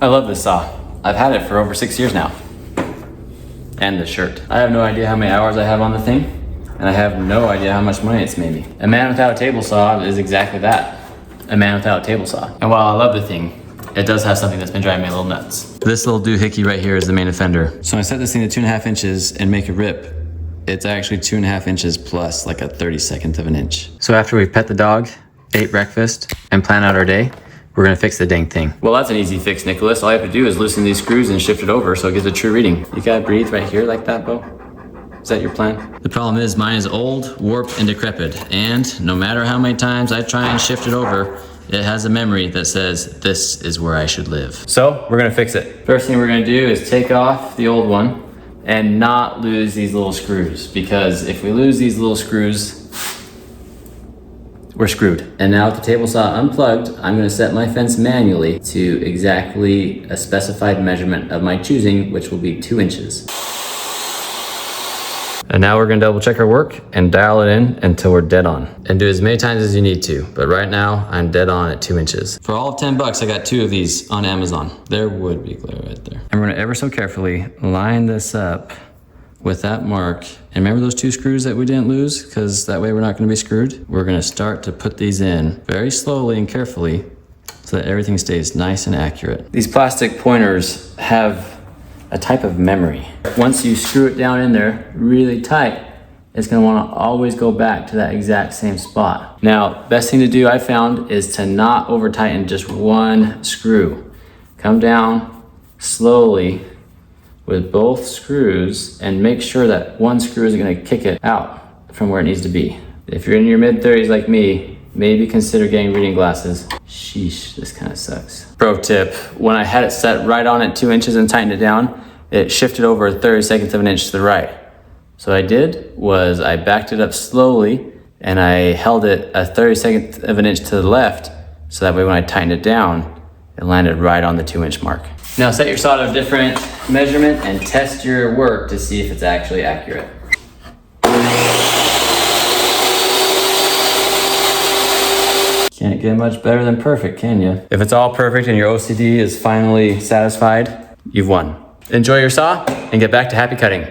I love this saw. I've had it for over 6 years now. And the shirt. I have no idea how many hours I have on the thing, and I have no idea how much money it's made me. A man without a table saw is exactly that. A man without a table saw. And while I love the thing, it does have something that's been driving me a little nuts. This little doohickey right here is the main offender. So when I set this thing to 2.5 inches and make a rip, it's actually 2.5 inches plus like a 32nd of an inch. So after we've pet the dog, ate breakfast, and plan out our day, we're gonna fix the dang thing. Well, that's an easy fix, Nicholas. All you have to do is loosen these screws and shift it over so it gives a true reading. You gotta breathe right here like that, Bo? Is that your plan? The problem is mine is old, warped, and decrepit. And no matter how many times I try and shift it over, it has a memory that says, this is where I should live. So we're gonna fix it. First thing we're gonna do is take off the old one and not lose these little screws, because if we lose these little screws, we're screwed. And now with the table saw unplugged, I'm gonna set my fence manually to exactly a specified measurement of my choosing, which will be 2 inches. And now we're gonna double check our work and dial it in until we're dead on. And do as many times as you need to. But right now, I'm dead on at 2 inches. For all of 10 bucks, I got 2 of these on Amazon. There would be glare right there. And we're gonna ever so carefully line this up with that mark. And remember those 2 screws that we didn't lose? Because that way we're not gonna be screwed. We're gonna start to put these in very slowly and carefully so that everything stays nice and accurate. These plastic pointers have a type of memory. Once you screw it down in there really tight, it's gonna wanna always go back to that exact same spot. Now, best thing to do I found is to not over tighten just one screw. Come down slowly with both screws and make sure that one screw is gonna kick it out from where it needs to be. If you're in your mid-30s like me, maybe consider getting reading glasses. Sheesh, this kind of sucks. Pro tip, when I had it set right on at 2 inches and tightened it down, it shifted over a 32nd of an inch to the right. So what I did was I backed it up slowly and I held it a 32nd of an inch to the left, so that way when I tightened it down, it landed right on the 2 inch mark. Now set your saw to a different measurement and test your work to see if it's actually accurate. Can't get much better than perfect, can you? If it's all perfect and your OCD is finally satisfied, you've won. Enjoy your saw and get back to happy cutting.